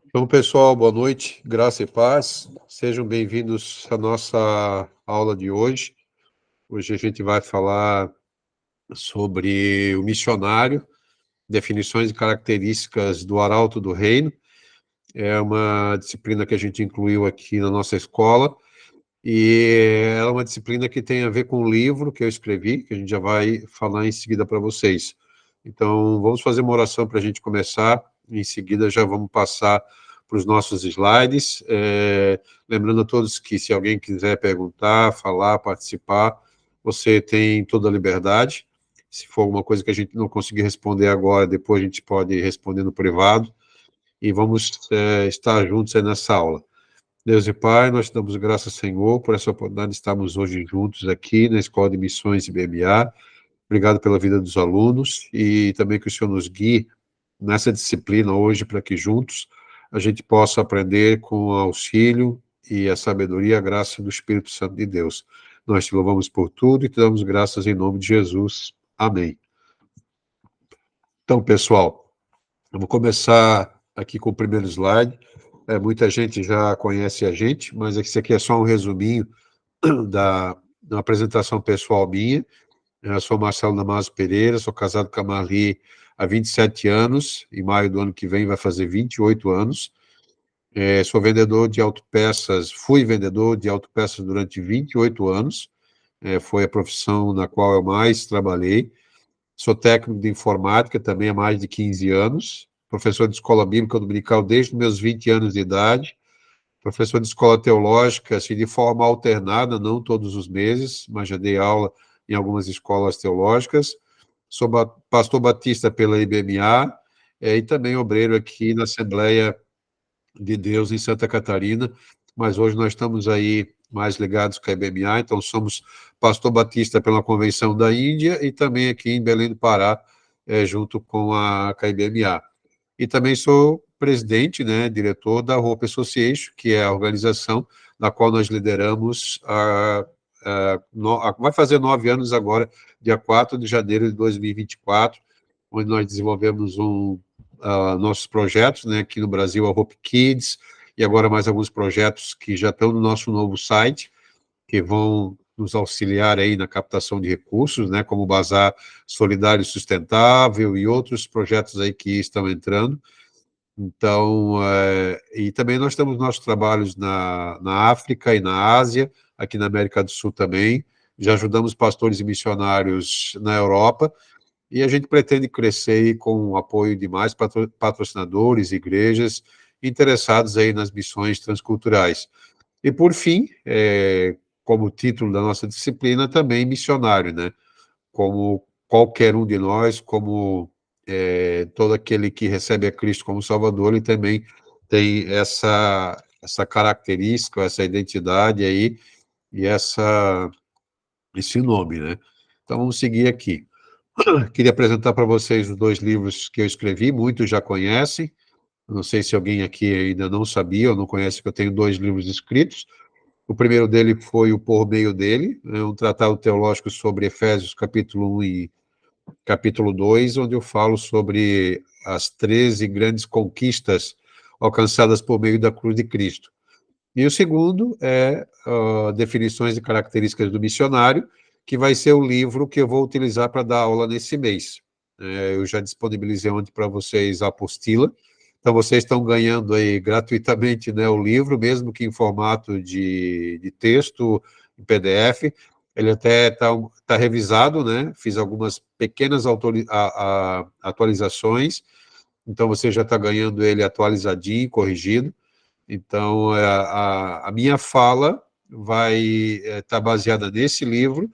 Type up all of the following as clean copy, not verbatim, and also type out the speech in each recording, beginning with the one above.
Então, pessoal, boa noite, graça e paz. Sejam bem-vindos à nossa aula de hoje. Hoje a gente vai falar sobre o missionário, definições e características do arauto do reino. É uma disciplina que a gente incluiu aqui na nossa escola e ela é uma disciplina que tem a ver com o livro que eu escrevi, que a gente já vai falar em seguida para vocês. Então, vamos fazer uma oração para a gente começar. Em seguida, já vamos passar para os nossos slides. Lembrando a todos que, se alguém quiser perguntar, falar, participar, você tem toda a liberdade. Se for alguma coisa que a gente não conseguir responder agora, depois a gente pode responder no privado. E vamos estar juntos aí nessa aula. Deus e Pai, nós te damos graças, Senhor, por essa oportunidade de estarmos hoje juntos aqui na Escola de Missões IBMA. Obrigado pela vida dos alunos e também que o Senhor nos guie nessa disciplina hoje para que juntos a gente possa aprender com o auxílio e a sabedoria e a graça do Espírito Santo de Deus. Nós te louvamos por tudo e te damos graças em nome de Jesus. Amém. Então, pessoal, eu vou começar aqui com o primeiro slide. Muita gente já conhece a gente, mas esse aqui é só um resuminho da apresentação pessoal minha. Eu sou Marcelo Damaso Pereira, sou casado com a Marli há 27 anos, em maio do ano que vem vai fazer 28 anos. Sou vendedor de autopeças, fui vendedor de autopeças durante 28 anos, foi a profissão na qual eu mais trabalhei. Sou técnico de informática também há mais de 15 anos, professor de escola bíblica dominical desde meus 20 anos de idade, professor de escola teológica, assim, de forma alternada, não todos os meses, mas já dei aula em algumas escolas teológicas. Sou pastor batista pela IBMA, e também obreiro aqui na Assembleia de Deus em Santa Catarina, mas hoje nós estamos aí mais ligados com a IBMA, então somos pastor batista pela Convenção da Índia e também aqui em Belém do Pará, junto com a IBMA. E também sou presidente, né, diretor da Hope Association, que é a organização na qual nós lideramos, vai fazer 9 anos agora, dia 4 de janeiro de 2024, onde nós desenvolvemos nossos projetos, né, aqui no Brasil, a Hope Kids, e agora mais alguns projetos que já estão no nosso novo site, que vão nos auxiliar aí na captação de recursos, né, como o Bazar Solidário e Sustentável e outros projetos aí que estão entrando. Então, e também nós temos nossos trabalhos na África e na Ásia, aqui na América do Sul também, já ajudamos pastores e missionários na Europa, e a gente pretende crescer aí com o apoio de mais patrocinadores, igrejas, interessados aí nas missões transculturais. E, por fim, como título da nossa disciplina, também missionário, né? Como qualquer um de nós, como todo aquele que recebe a Cristo como Salvador, ele também tem essa característica, essa identidade aí, e esse nome, né? Então, vamos seguir aqui. Queria apresentar para vocês os 2 livros que eu escrevi, muitos já conhecem, não sei se alguém aqui ainda não sabia ou não conhece que eu tenho 2 livros escritos. O primeiro dele foi o Por Meio dele, um tratado teológico sobre Efésios, capítulo 1 e capítulo 2, onde eu falo sobre as 13 grandes conquistas alcançadas por meio da cruz de Cristo. E o segundo é Definições e Características do Missionário, que vai ser o livro que eu vou utilizar para dar aula nesse mês. Eu já disponibilizei ontem para vocês a apostila, então vocês estão ganhando aí gratuitamente, né, o livro, mesmo que em formato de texto, em PDF. Ele até está revisado, né? Fiz algumas pequenas atualizações, então você já está ganhando ele atualizadinho, corrigido. Então, a minha fala vai estar baseada nesse livro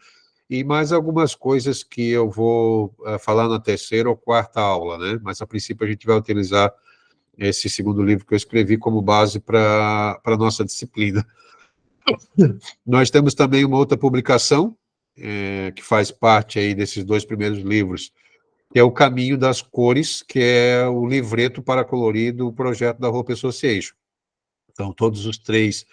e mais algumas coisas que eu vou falar na terceira ou quarta aula, né? Mas, a princípio, a gente vai utilizar esse segundo livro que eu escrevi como base para a nossa disciplina. Nós temos também uma outra publicação, que faz parte aí desses 2 primeiros livros, que é o Caminho das Cores, que é o livreto para colorir do projeto da Hope Association. Então, todos os 3,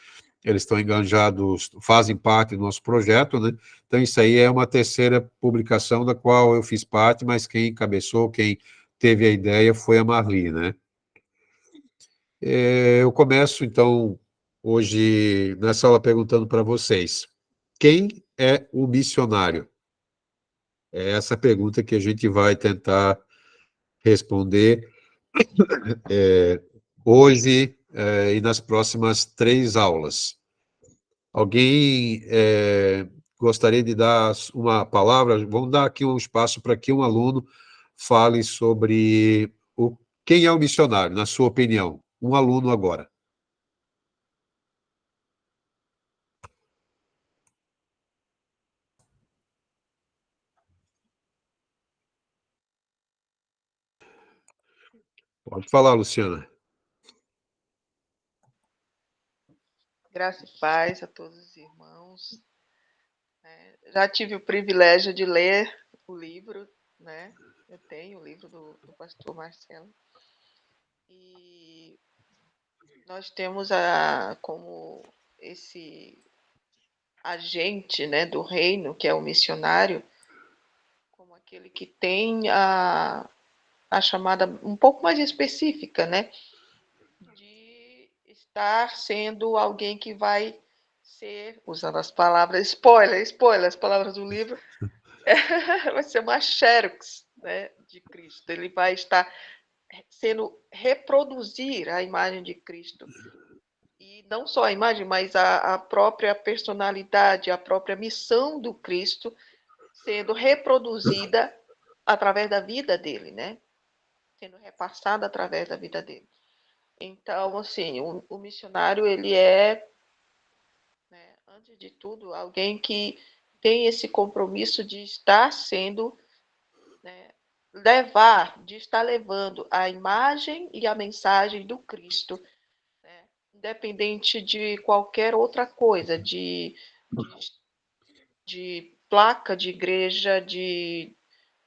eles estão engajados, fazem parte do nosso projeto, né? Então, isso aí é uma terceira publicação da qual eu fiz parte, mas quem encabeçou, quem teve a ideia foi a Marli, né? Eu começo, então, hoje, nessa aula, perguntando para vocês: quem é o missionário? É essa pergunta que a gente vai tentar responder hoje e nas próximas 3 aulas. Alguém gostaria de dar uma palavra? Vamos dar aqui um espaço para que um aluno fale sobre quem é o missionário, na sua opinião. Um aluno agora. Pode falar, Luciana. Graça e paz a todos os irmãos. Já tive o privilégio de ler o livro, né? Eu tenho o livro do pastor Marcelo. E nós temos como esse agente, né, do reino, que é o missionário, como aquele que tem a chamada um pouco mais específica, né? De estar sendo alguém que vai ser, usando as palavras, spoiler, as palavras do livro, vai ser uma xerox, né, de Cristo. Ele vai estar reproduzir a imagem de Cristo. E não só a imagem, mas a própria personalidade, a própria missão do Cristo sendo reproduzida através da vida dele, né? Sendo repassada através da vida dele. Então, assim, o missionário, ele é, né, antes de tudo, alguém que tem esse compromisso de estar sendo, né, de estar levando a imagem e a mensagem do Cristo, né, independente de qualquer outra coisa, de placa de igreja,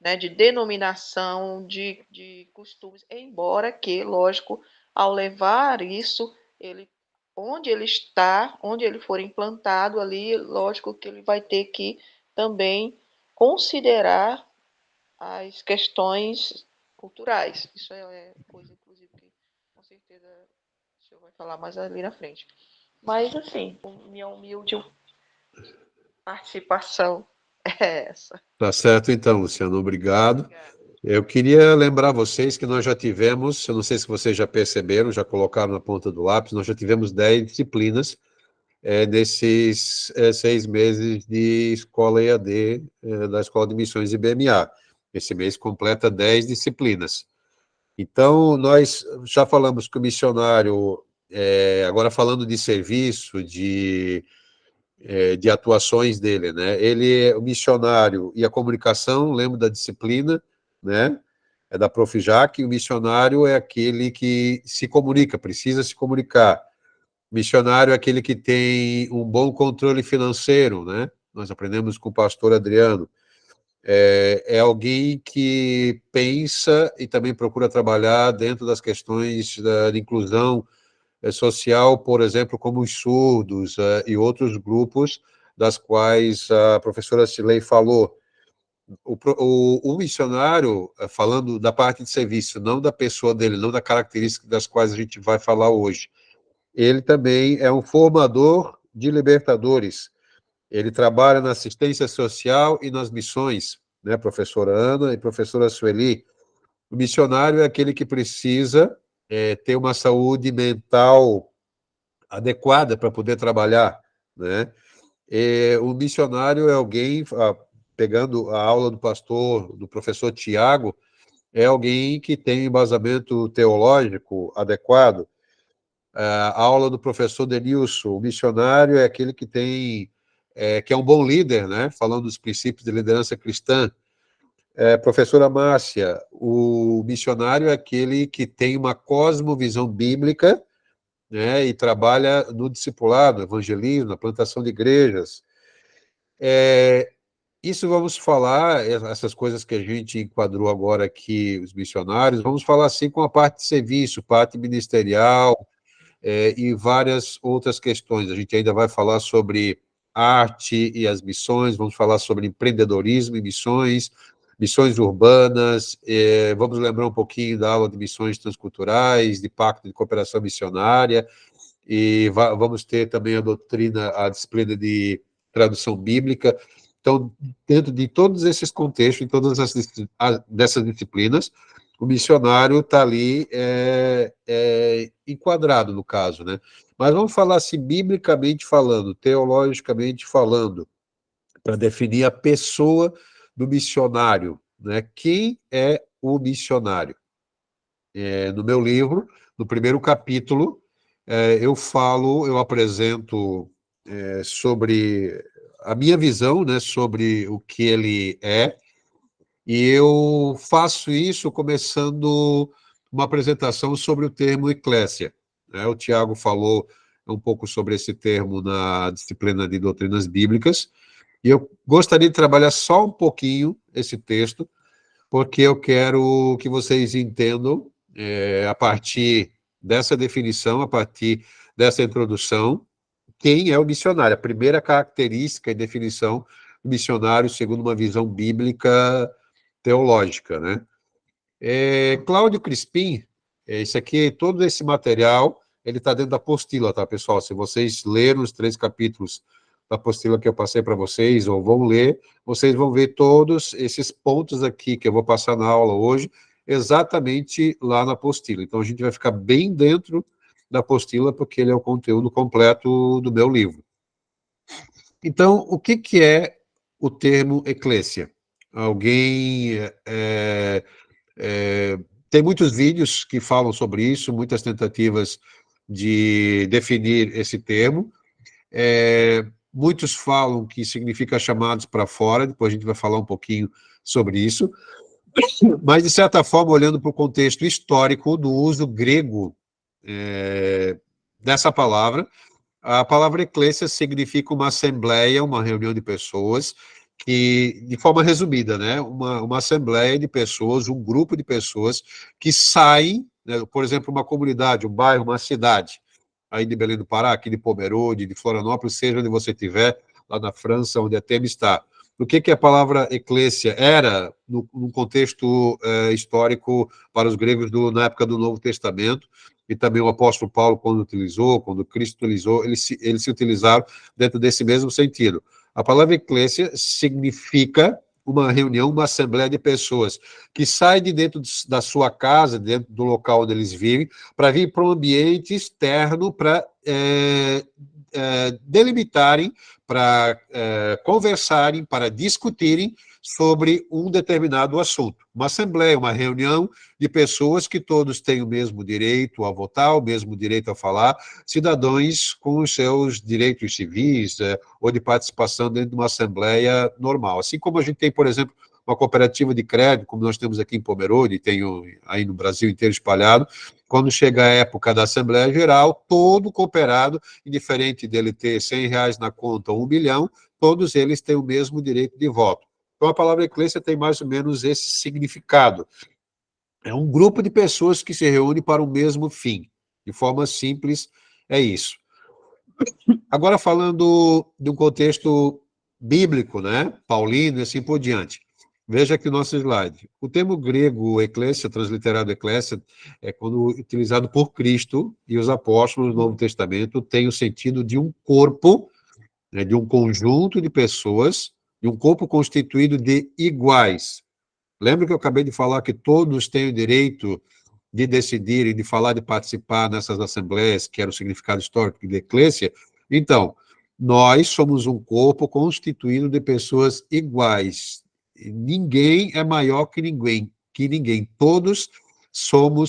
né, de denominação, de costumes, embora que, lógico, ao levar isso, onde ele está, onde ele for implantado ali, lógico que ele vai ter que também considerar as questões culturais. Isso é coisa, inclusive, que com certeza o senhor vai falar mais ali na frente. Mas, assim, minha humilde participação é essa. Tá certo, então, Luciano, obrigado. Eu queria lembrar vocês que nós já tivemos, eu não sei se vocês já perceberam, já colocaram na ponta do lápis, nós já tivemos 10 disciplinas nesses 6 meses de escola EAD, da Escola de Missões IBMA. Esse mês completa 10 disciplinas. Então, nós já falamos que o missionário, agora falando de serviço, de atuações dele, né? Ele é o missionário e a comunicação, lembra da disciplina, né? É da Prof. Jaque, o missionário é aquele que se comunica, precisa se comunicar. Missionário é aquele que tem um bom controle financeiro, né? Nós aprendemos com o pastor Adriano. É alguém que pensa e também procura trabalhar dentro das questões de inclusão social, por exemplo, como os surdos e outros grupos das quais a professora Cilei falou. O missionário, falando da parte de serviço, não da pessoa dele, não da característica das quais a gente vai falar hoje, ele também é um formador de libertadores. Ele trabalha na assistência social e nas missões, né, professora Ana e professora Sueli. O missionário é aquele que precisa ter uma saúde mental adequada para poder trabalhar, né? O missionário é alguém, pegando a aula do professor Tiago, é alguém que tem embasamento teológico adequado. A aula do professor Denilson, o missionário é aquele que que é um bom líder, né? Falando dos princípios de liderança cristã. Professora Márcia, o missionário é aquele que tem uma cosmovisão bíblica, né, e trabalha no discipulado, evangelismo, na plantação de igrejas. Isso vamos falar, essas coisas que a gente enquadrou agora aqui, os missionários, vamos falar assim com a parte de serviço, parte ministerial, e várias outras questões. A gente ainda vai falar sobre arte e as missões, vamos falar sobre empreendedorismo e missões, missões urbanas, vamos lembrar um pouquinho da aula de missões transculturais, de pacto de cooperação missionária, e vamos ter também a disciplina de tradução bíblica. Então, dentro de todos esses contextos, em todas dessas disciplinas, o missionário está ali enquadrado, no caso, né? Mas vamos falar assim, biblicamente falando, teologicamente falando, para definir a pessoa do missionário, né? Quem é o missionário? No meu livro, no primeiro capítulo, eu apresento sobre a minha visão, né, sobre o que ele é, e eu faço isso começando uma apresentação sobre o termo eclésia, né? O Tiago falou um pouco sobre esse termo na disciplina de doutrinas bíblicas, e eu gostaria de trabalhar só um pouquinho esse texto, porque eu quero que vocês entendam, a partir dessa definição, a partir dessa introdução, quem é o missionário, a primeira característica e definição do missionário segundo uma visão bíblica teológica, né? Cláudio Crispim, isso aqui, todo esse material, ele está dentro da apostila, tá, pessoal? Se vocês leram os 3 capítulos da apostila que eu passei para vocês, ou vão ler, vocês vão ver todos esses pontos aqui que eu vou passar na aula hoje, exatamente lá na apostila. Então, a gente vai ficar bem dentro da apostila, porque ele é o conteúdo completo do meu livro. Então, o que é o termo eclésia? Alguém... tem muitos vídeos que falam sobre isso, muitas tentativas de definir esse termo. Muitos falam que significa chamados para fora, depois a gente vai falar um pouquinho sobre isso, mas, de certa forma, olhando para o contexto histórico do uso grego dessa palavra, a palavra eclésia significa uma assembleia, uma reunião de pessoas, que, de forma resumida, né, uma assembleia de pessoas, um grupo de pessoas que saem, né, por exemplo, uma comunidade, um bairro, uma cidade, aí de Belém do Pará, aqui de Pomerode, de Florianópolis, seja onde você estiver, lá na França, onde a Teme está. O que a palavra eclésia era, no contexto histórico para os gregos na época do Novo Testamento, e também o apóstolo Paulo, quando Cristo utilizou, eles se utilizaram dentro desse mesmo sentido. A palavra eclésia significa uma reunião, uma assembleia de pessoas que saem de dentro da sua casa, dentro do local onde eles vivem, para vir para um ambiente externo, para delimitarem, para conversarem, para discutirem sobre um determinado assunto. Uma assembleia, uma reunião de pessoas que todos têm o mesmo direito a votar, o mesmo direito a falar, cidadãos com os seus direitos civis ou de participação dentro de uma assembleia normal. Assim como a gente tem, por exemplo, uma cooperativa de crédito, como nós temos aqui em Pomerode, tem aí no Brasil inteiro espalhado, quando chega a época da Assembleia Geral, todo cooperado, indiferente dele ter R$100 na conta ou 1 bilhão, todos eles têm o mesmo direito de voto. Então, a palavra eclésia tem mais ou menos esse significado. É um grupo de pessoas que se reúne para o mesmo fim. De forma simples, é isso. Agora, falando de um contexto bíblico, né? Paulino e assim por diante. Veja aqui o nosso slide. O termo grego eclésia, transliterado eclésia, é quando utilizado por Cristo e os apóstolos no Novo Testamento, tem o sentido de um corpo, né, de um conjunto de pessoas, de um corpo constituído de iguais. Lembra que eu acabei de falar que todos têm o direito de decidir e de falar, de participar nessas assembleias, que era o significado histórico de eclésia? Então, nós somos um corpo constituído de pessoas iguais. Ninguém é maior que ninguém. Todos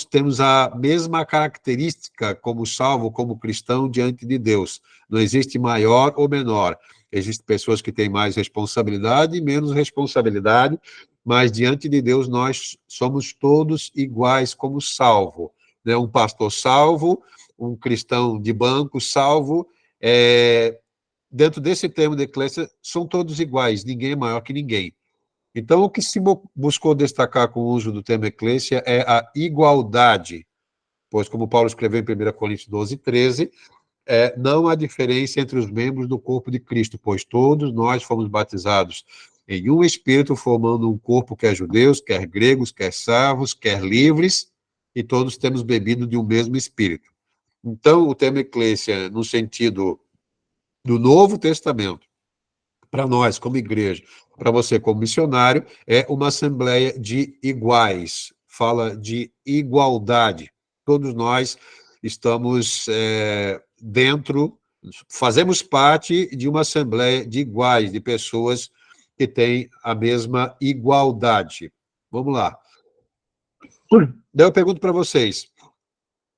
temos a mesma característica como salvo, como cristão diante de Deus. Não existe maior ou menor. Existem pessoas que têm mais responsabilidade e menos responsabilidade, mas diante de Deus nós somos todos iguais como salvo. Né? Um pastor salvo, um cristão de banco salvo, dentro desse termo de eclésia, são todos iguais, ninguém é maior que ninguém. Então, o que se buscou destacar com o uso do termo eclésia é a igualdade, pois, como Paulo escreveu em 1 Coríntios 12:13, não há diferença entre os membros do corpo de Cristo, pois todos nós fomos batizados em um espírito, formando um corpo, quer judeus, quer gregos, quer servos, quer livres, e todos temos bebido de um mesmo espírito. Então, o termo eclésia, no sentido do Novo Testamento, para nós, como igreja, para você, como missionário, é uma assembleia de iguais, fala de igualdade. Todos nós estamos dentro, fazemos parte de uma assembleia de iguais, de pessoas que têm a mesma igualdade. Vamos lá. Daí eu pergunto para vocês,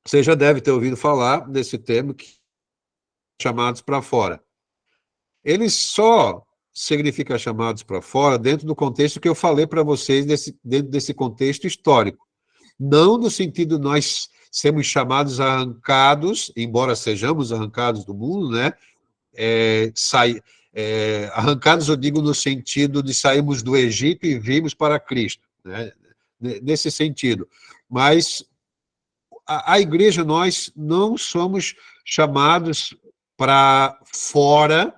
você já deve ter ouvido falar desse termo, chamados para fora. Ele só significa chamados para fora dentro do contexto que eu falei para vocês, dentro desse contexto histórico. Não no sentido de nós sermos chamados arrancados, embora sejamos arrancados do mundo, né? Arrancados, eu digo, no sentido de sairmos do Egito e virmos para Cristo, né? Nesse sentido. Mas a igreja, nós não somos chamados para fora,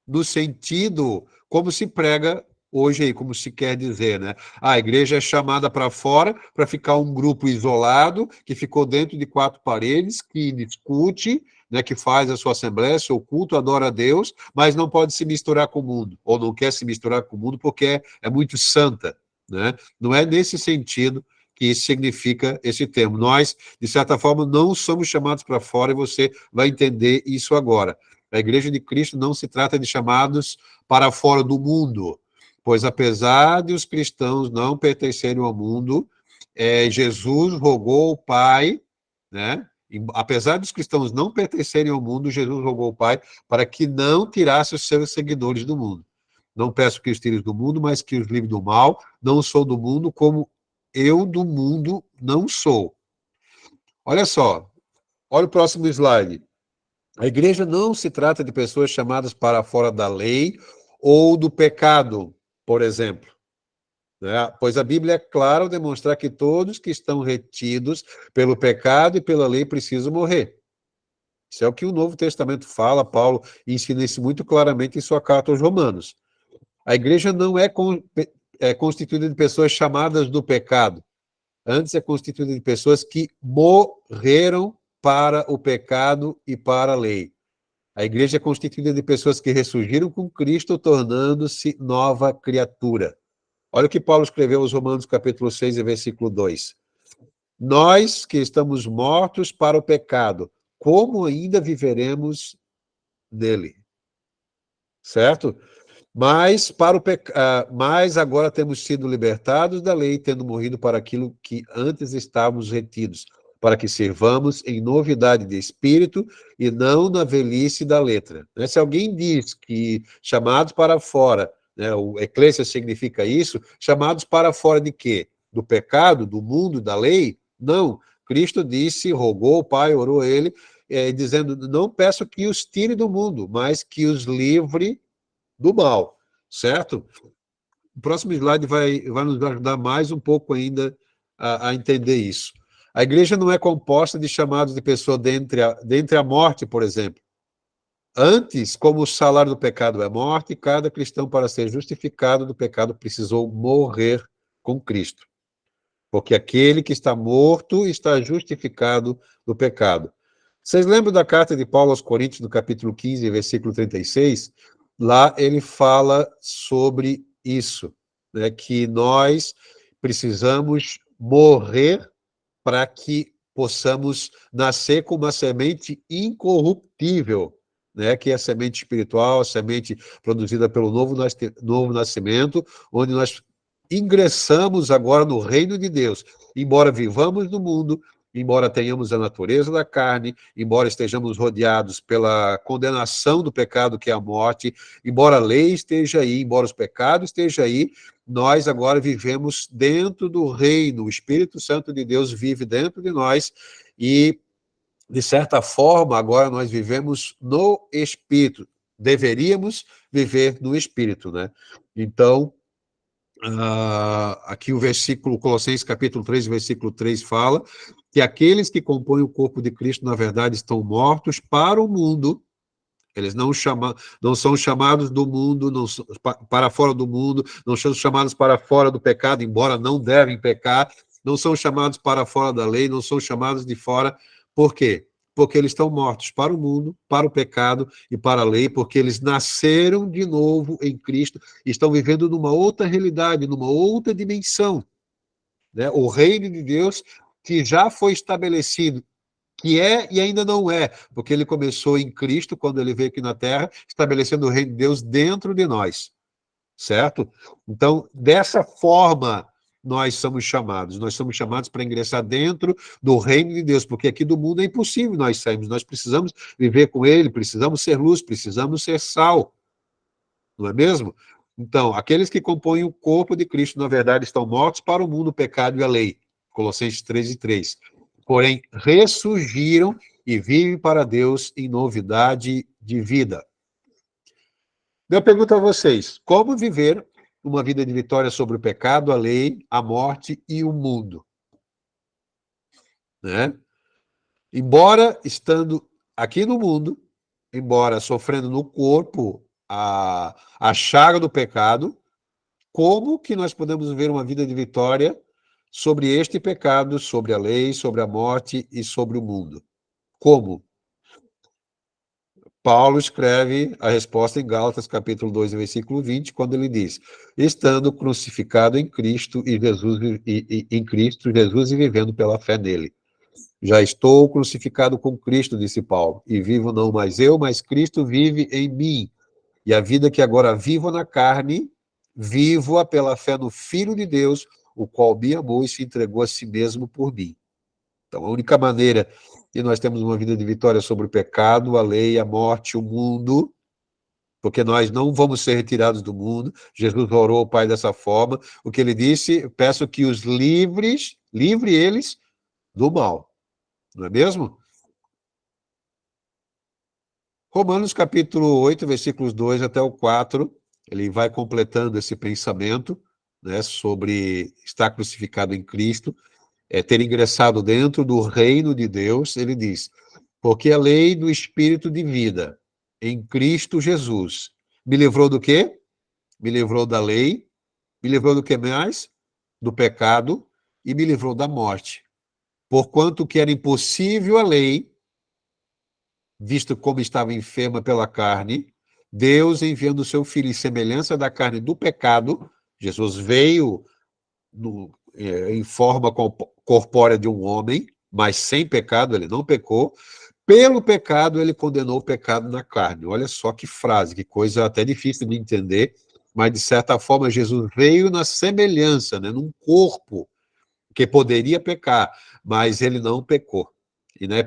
no sentido como se prega hoje aí, como se quer dizer, né? A igreja é chamada para fora para ficar um grupo isolado, que ficou dentro de quatro paredes, que discute, né, que faz a sua assembleia, seu culto, adora a Deus, mas não pode se misturar com o mundo, ou não quer se misturar com o mundo porque é muito santa, né? Não é nesse sentido que isso significa esse termo. Nós, de certa forma, não somos chamados para fora, e você vai entender isso agora. A Igreja de Cristo não se trata de chamados para fora do mundo, pois apesar de os cristãos não pertencerem ao mundo, Jesus rogou ao Pai, né? Apesar dos cristãos não pertencerem ao mundo, Jesus rogou ao Pai para que não tirasse os seus seguidores do mundo. Não peço que os tire do mundo, mas que os livre do mal. Não sou do mundo, como eu do mundo não sou. Olha só, olha o próximo slide. A igreja não se trata de pessoas chamadas para fora da lei ou do pecado, por exemplo, né? Pois a Bíblia é clara ao demonstrar que todos que estão retidos pelo pecado e pela lei precisam morrer. Isso é o que o Novo Testamento fala, Paulo ensina isso muito claramente em sua carta aos Romanos. A igreja não é constituída de pessoas chamadas do pecado. Antes é constituída de pessoas que morreram para o pecado e para a lei. A igreja é constituída de pessoas que ressurgiram com Cristo, tornando-se nova criatura. Olha o que Paulo escreveu aos Romanos, capítulo 6, versículo 2. Nós que estamos mortos para o pecado, como ainda viveremos nele? Certo? Mas agora temos sido libertados da lei, tendo morrido para aquilo que antes estávamos retidos, para que servamos em novidade de espírito e não na velhice da letra. Se alguém diz que chamados para fora, né, o eclésia significa isso, chamados para fora de quê? Do pecado, do mundo, da lei? Não. Cristo disse, rogou o Pai, orou ele, dizendo, não peço que os tire do mundo, mas que os livre do mal, certo? O próximo slide vai nos ajudar mais um pouco ainda a entender isso. A igreja não é composta de chamados de pessoa dentre a morte, por exemplo. Antes, como o salário do pecado é morte, cada cristão, para ser justificado do pecado, precisou morrer com Cristo. Porque aquele que está morto está justificado do pecado. Vocês lembram da carta de Paulo aos Coríntios, no capítulo 15, versículo 36? Lá ele fala sobre isso, né, que nós precisamos morrer para que possamos nascer com uma semente incorruptível, né, que é a semente espiritual, a semente produzida pelo novo nascimento, onde nós ingressamos agora no reino de Deus. Embora vivamos no mundo, embora tenhamos a natureza da carne, embora estejamos rodeados pela condenação do pecado, que é a morte, embora a lei esteja aí, embora os pecados estejam aí, nós agora vivemos dentro do reino, o Espírito Santo de Deus vive dentro de nós e, de certa forma, agora nós vivemos no Espírito. Deveríamos viver no Espírito, né? Então, aqui o versículo, Colossenses capítulo 3, versículo 3 fala que aqueles que compõem o corpo de Cristo, na verdade, estão mortos para o mundo Eles não são chamados do mundo, para fora do mundo, não são chamados para fora do pecado, embora não devem pecar, não são chamados para fora da lei, não são chamados de fora. Por quê? Porque eles estão mortos para o mundo, para o pecado e para a lei, porque eles nasceram de novo em Cristo e estão vivendo numa outra realidade, numa outra dimensão, né? O reino de Deus que já foi estabelecido, que é e ainda não é, porque ele começou em Cristo, quando ele veio aqui na Terra, estabelecendo o reino de Deus dentro de nós, certo? Então, dessa forma, nós somos chamados para ingressar dentro do reino de Deus, porque aqui do mundo é impossível nós sairmos, nós precisamos viver com ele, precisamos ser luz, precisamos ser sal, não é mesmo? Então, aqueles que compõem o corpo de Cristo, na verdade, estão mortos para o mundo, o pecado e a lei. Colossenses 3:3. Porém, ressurgiram e vivem para Deus em novidade de vida. Eu pergunto a vocês, como viver uma vida de vitória sobre o pecado, a lei, a morte e o mundo? Né? Embora estando aqui no mundo, embora sofrendo no corpo a chaga do pecado, como que nós podemos viver uma vida de vitória sobre este pecado, sobre a lei, sobre a morte e sobre o mundo? Como? Paulo escreve a resposta em Gálatas, capítulo 2, versículo 20, quando ele diz: estando crucificado em Cristo Jesus e vivendo pela fé nele. Já estou crucificado com Cristo, disse Paulo, e vivo não mais eu, mas Cristo vive em mim. E a vida que agora vivo na carne, vivo-a pela fé no Filho de Deus, o qual me amou e se entregou a si mesmo por mim. Então, a única maneira de nós termos uma vida de vitória sobre o pecado, a lei, a morte, o mundo, porque nós não vamos ser retirados do mundo. Jesus orou ao Pai dessa forma. O que ele disse, peço que os livre eles do mal. Não é mesmo? Romanos capítulo 8, versículos 2 até o 4, ele vai completando esse pensamento, né, sobre estar crucificado em Cristo, ter ingressado dentro do reino de Deus. Ele diz: porque a lei do Espírito de vida em Cristo Jesus me livrou do quê? Me livrou da lei, me livrou do que mais? Do pecado e me livrou da morte. Porquanto que era impossível a lei, visto como estava enferma pela carne, Deus enviando o seu filho em semelhança da carne do pecado, Jesus veio em forma corpórea de um homem, mas sem pecado, ele não pecou. Pelo pecado, ele condenou o pecado na carne. Olha só que frase, que coisa até difícil de entender, mas de certa forma Jesus veio na semelhança, né, num corpo que poderia pecar, mas ele não pecou. E né,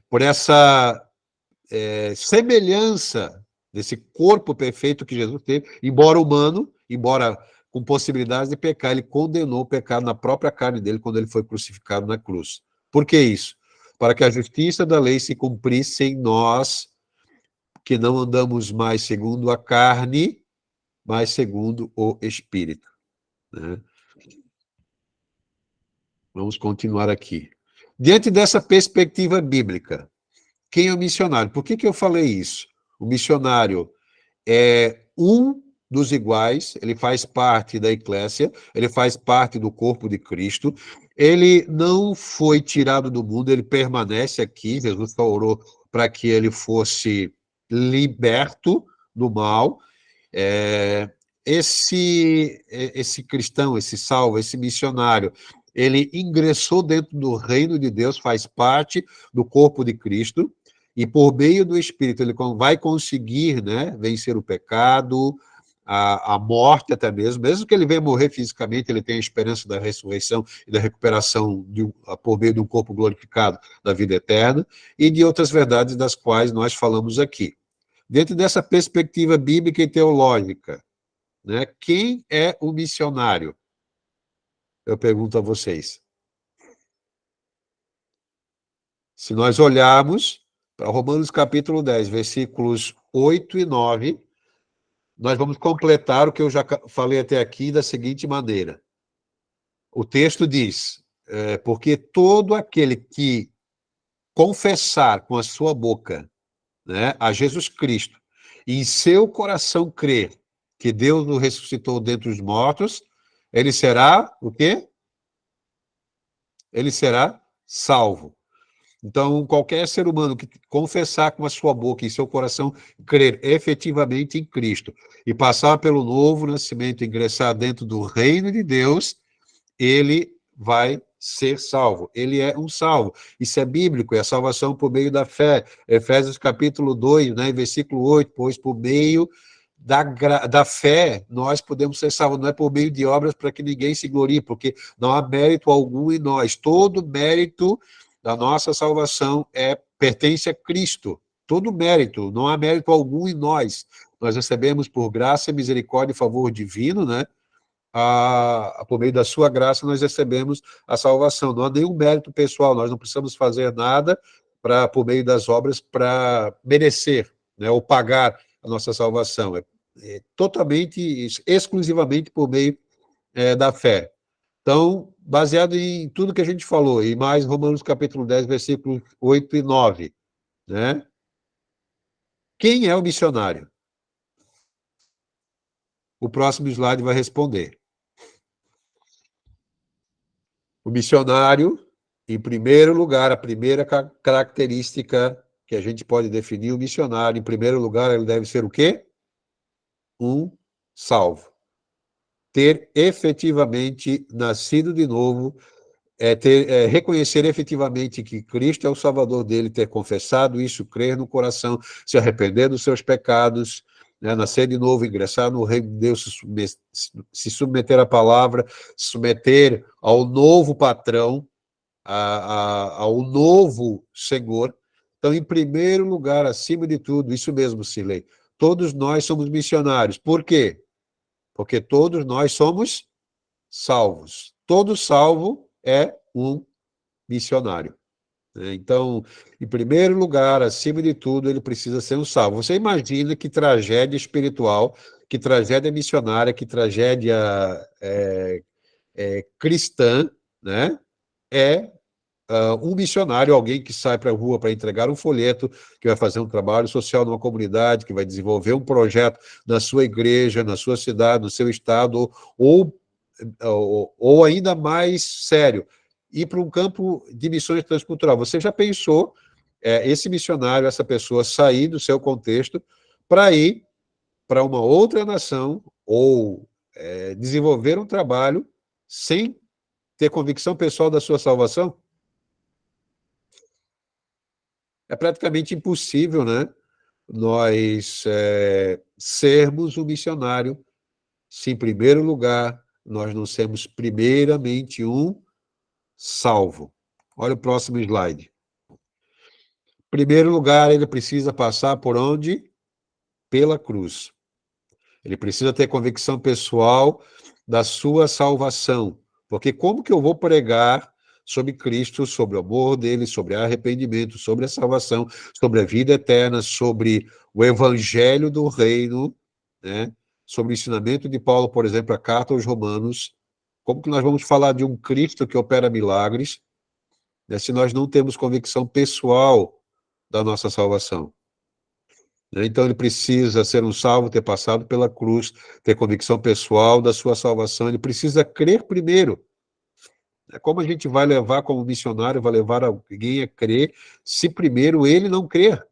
por essa semelhança desse corpo perfeito que Jesus teve, embora humano, embora com possibilidades de pecar, ele condenou o pecado na própria carne dele quando ele foi crucificado na cruz. Por que isso? Para que a justiça da lei se cumprisse em nós, que não andamos mais segundo a carne, mas segundo o Espírito. Né? Vamos continuar aqui. Diante dessa perspectiva bíblica, quem é o missionário? Por que eu falei isso? O missionário é um dos iguais, ele faz parte da eclésia, ele faz parte do corpo de Cristo, ele não foi tirado do mundo, ele permanece aqui. Jesus só orou para que ele fosse liberto do mal. Esse cristão, esse salvo, esse missionário, ele ingressou dentro do reino de Deus, faz parte do corpo de Cristo, e por meio do Espírito ele vai conseguir, né, vencer o pecado, a morte até mesmo que ele venha morrer fisicamente, ele tem a esperança da ressurreição e da recuperação por meio de um corpo glorificado da vida eterna, e de outras verdades das quais nós falamos aqui. Dentro dessa perspectiva bíblica e teológica, né, quem é o missionário? Eu pergunto a vocês. Se nós olharmos para Romanos capítulo 10, versículos 8 e 9, nós vamos completar o que eu já falei até aqui da seguinte maneira. O texto diz, porque todo aquele que confessar com a sua boca, né, a Jesus Cristo, e em seu coração crer que Deus o ressuscitou dentre os mortos, ele será o quê? Ele será salvo. Então, qualquer ser humano que confessar com a sua boca e seu coração crer efetivamente em Cristo e passar pelo novo nascimento, ingressar dentro do reino de Deus, ele vai ser salvo. Ele é um salvo. Isso é bíblico, é a salvação por meio da fé. Efésios capítulo 2, né, versículo 8, pois por meio da fé nós podemos ser salvos, não é por meio de obras para que ninguém se glorie, porque não há mérito algum em nós. Todo mérito da nossa salvação pertence a Cristo. Todo mérito, não há mérito algum em nós. Nós recebemos por graça, misericórdia e favor divino, né? Por meio da sua graça, nós recebemos a salvação. Não há nenhum mérito pessoal, nós não precisamos fazer nada por meio das obras para merecer, né, ou pagar a nossa salvação. É totalmente, exclusivamente por meio da fé. Então, baseado em tudo que a gente falou, e mais Romanos capítulo 10, versículos 8 e 9, né? Quem é o missionário? O próximo slide vai responder. O missionário, em primeiro lugar, a primeira característica que a gente pode definir o missionário, em primeiro lugar, ele deve ser o quê? Um salvo. Ter efetivamente nascido de novo, reconhecer efetivamente que Cristo é o Salvador dele, ter confessado isso, crer no coração, se arrepender dos seus pecados, né, nascer de novo, ingressar no reino de Deus, se submeter à palavra, se submeter ao novo patrão, ao novo Senhor. Então, em primeiro lugar, acima de tudo, isso mesmo, Silei, todos nós somos missionários. Por quê? Porque todos nós somos salvos. Todo salvo é um missionário. Então, em primeiro lugar, acima de tudo, ele precisa ser um salvo. Você imagina que tragédia espiritual, que tragédia missionária, que tragédia cristã, né? Um missionário, alguém que sai para a rua para entregar um folheto, que vai fazer um trabalho social numa comunidade, que vai desenvolver um projeto na sua igreja, na sua cidade, no seu estado, ou ainda mais sério, ir para um campo de missões transcultural. Você já pensou esse missionário, essa pessoa, sair do seu contexto para ir para uma outra nação ou desenvolver um trabalho sem ter convicção pessoal da sua salvação? É praticamente impossível, né, nós sermos um missionário se, em primeiro lugar, nós não sermos primeiramente um salvo. Olha o próximo slide. Em primeiro lugar, ele precisa passar por onde? Pela cruz. Ele precisa ter convicção pessoal da sua salvação. Porque como que eu vou pregar sobre Cristo, sobre o amor dele, sobre arrependimento, sobre a salvação, sobre a vida eterna, sobre o evangelho do reino, né? Sobre o ensinamento de Paulo, por exemplo, a carta aos Romanos? Como que nós vamos falar de um Cristo que opera milagres, né, se nós não temos convicção pessoal da nossa salvação? Então, ele precisa ser um salvo, ter passado pela cruz, ter convicção pessoal da sua salvação, ele precisa crer primeiro. Como a gente vai levar como missionário, vai levar alguém a crer, se primeiro ele não crer?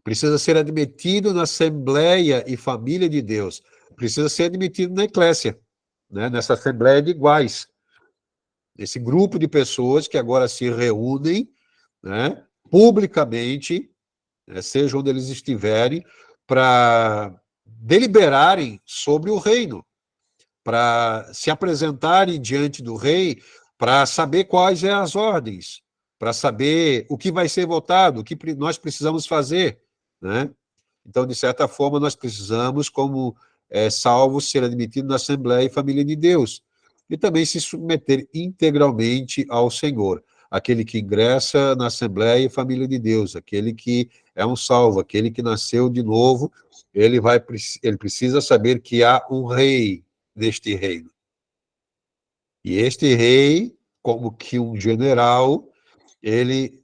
Precisa ser admitido na Assembleia e Família de Deus, precisa ser admitido na eclésia, né? Nessa Assembleia de iguais, esse grupo de pessoas que agora se reúnem, né, publicamente, seja onde eles estiverem, para deliberarem sobre o reino, para se apresentarem diante do rei, para saber quais são as ordens, para saber o que vai ser votado, o que nós precisamos fazer, né? Então, de certa forma, nós precisamos, como salvos, ser admitidos na Assembleia e Família de Deus, e também se submeter integralmente ao Senhor, aquele que ingressa na Assembleia e Família de Deus, aquele que é um salvo, aquele que nasceu de novo, ele precisa saber que há um rei neste reino. E este rei, como que um general, ele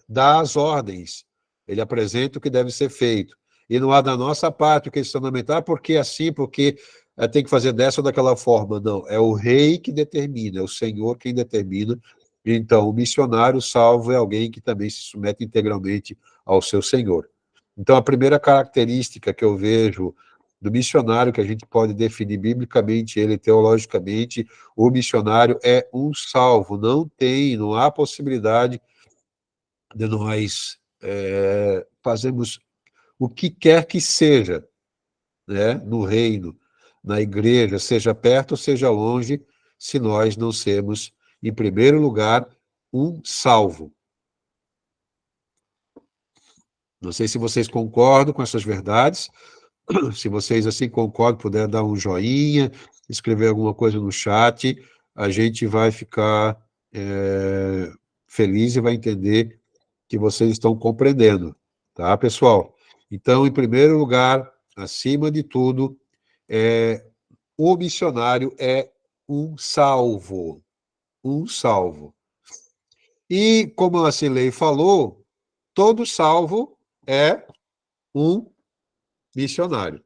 dá as ordens, ele apresenta o que deve ser feito. E não há da nossa parte o questionamento, porque assim, porque tem que fazer dessa ou daquela forma. Não, é o rei que determina, é o Senhor quem determina. Então, o missionário salvo é alguém que também se submete integralmente ao seu Senhor. Então, a primeira característica que eu vejo do missionário, que a gente pode definir biblicamente, ele teologicamente, o missionário é um salvo. Não há possibilidade de nós fazermos o que quer que seja, né, no reino, na igreja, seja perto ou seja longe, se nós não sermos, em primeiro lugar, um salvo. Não sei se vocês concordam com essas verdades. Se vocês assim concordam, puder dar um joinha, escrever alguma coisa no chat, a gente vai ficar feliz e vai entender que vocês estão compreendendo, tá, pessoal? Então, em primeiro lugar, acima de tudo, o missionário é um salvo. Um salvo. E, como a Cilei falou, todo salvo é um missionário.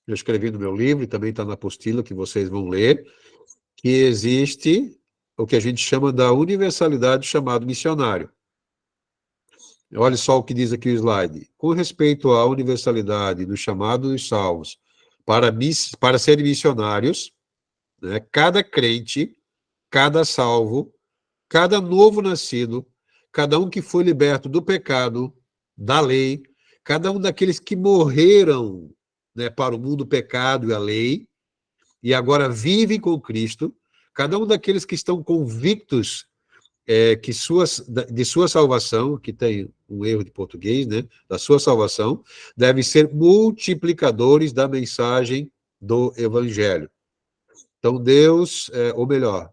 Eu escrevi no meu livro, e também está na apostila que vocês vão ler, que existe o que a gente chama da universalidade chamado missionário. Olha só o que diz aqui o slide. Com respeito à universalidade do chamado dos salvos para serem missionários, né, cada crente, cada salvo, cada novo nascido, cada um que foi liberto do pecado, da lei, cada um daqueles que morreram, né, para o mundo, o pecado e a lei, e agora vivem com Cristo, cada um daqueles que estão convictos de sua salvação, que tem um erro de português, né, da sua salvação, devem ser multiplicadores da mensagem do Evangelho. Então, Deus, ou melhor,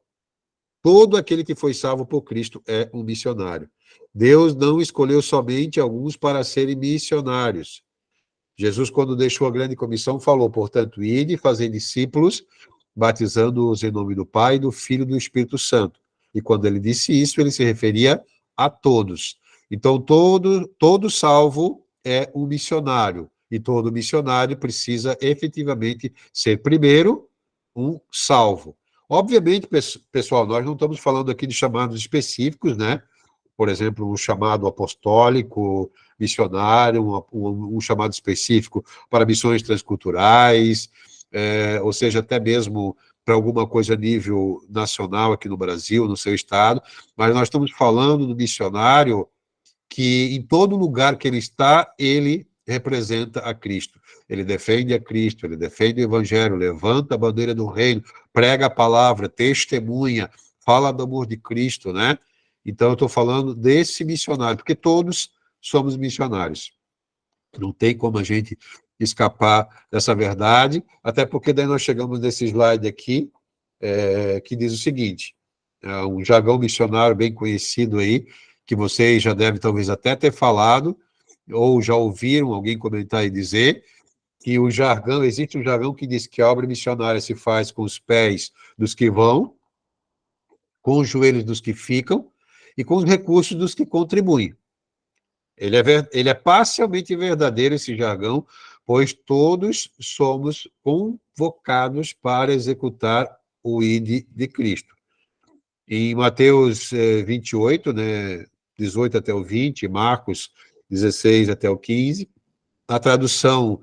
todo aquele que foi salvo por Cristo é um missionário. Deus não escolheu somente alguns para serem missionários. Jesus, quando deixou a grande comissão, falou, portanto, ide, fazei discípulos, batizando-os em nome do Pai, do Filho e do Espírito Santo. E quando ele disse isso, ele se referia a todos. Então, todo salvo é um missionário. E todo missionário precisa efetivamente ser, primeiro, um salvo. Obviamente, pessoal, nós não estamos falando aqui de chamados específicos, né? Por exemplo, um chamado apostólico, missionário, um chamado específico para missões transculturais, ou seja, até mesmo para alguma coisa a nível nacional aqui no Brasil, no seu estado, mas nós estamos falando do missionário que em todo lugar que ele está, ele representa a Cristo. Ele defende a Cristo, ele defende o Evangelho, levanta a bandeira do reino, prega a palavra, testemunha, fala do amor de Cristo, né? Então, eu estou falando desse missionário, porque todos somos missionários. Não tem como a gente escapar dessa verdade, até porque daí nós chegamos nesse slide aqui, que diz o seguinte, um jargão missionário bem conhecido aí, que vocês já devem talvez até ter falado, ou já ouviram alguém comentar e dizer, que existe um jargão que diz que a obra missionária se faz com os pés dos que vão, com os joelhos dos que ficam, e com os recursos dos que contribuem. Ele é parcialmente verdadeiro, esse jargão, pois todos somos convocados para executar o ID de Cristo. Em Mateus 28, né, 18 até o 20, Marcos 16 até o 15, a tradução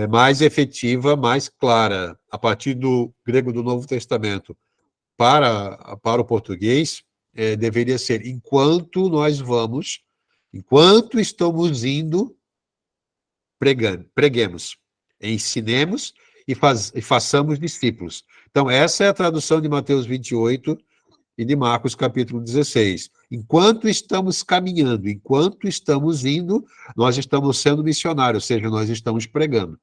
mais efetiva, mais clara, a partir do grego do Novo Testamento para o português, deveria ser, enquanto estamos indo, preguemos, ensinemos e façamos discípulos. Então, essa é a tradução de Mateus 28 e de Marcos capítulo 16. Enquanto estamos caminhando, enquanto estamos indo, nós estamos sendo missionários, ou seja, nós estamos pregando.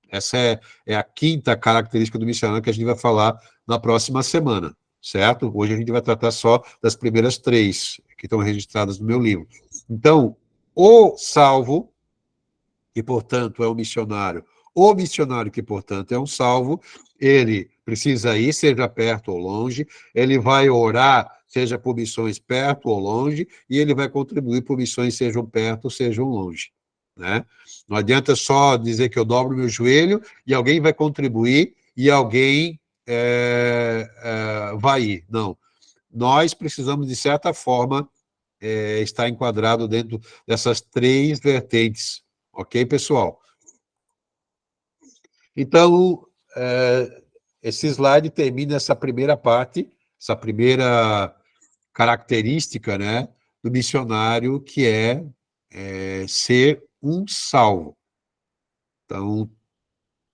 Essa é a quinta característica do missionário que a gente vai falar na próxima semana, certo? Hoje a gente vai tratar só das primeiras três, que estão registradas no meu livro. Então, o salvo, que, portanto, é um missionário, o missionário, que, portanto, é um salvo, ele precisa ir, seja perto ou longe, ele vai orar seja por missões perto ou longe, e ele vai contribuir por missões sejam perto ou sejam longe, né? Não adianta só dizer que eu dobro meu joelho e alguém vai contribuir e alguém vai ir. Não. Nós precisamos, de certa forma, estar enquadrado dentro dessas três vertentes. Ok, pessoal? Então, esse slide termina essa primeira parte, essa primeira característica, né, do missionário, que é ser um salvo. Então,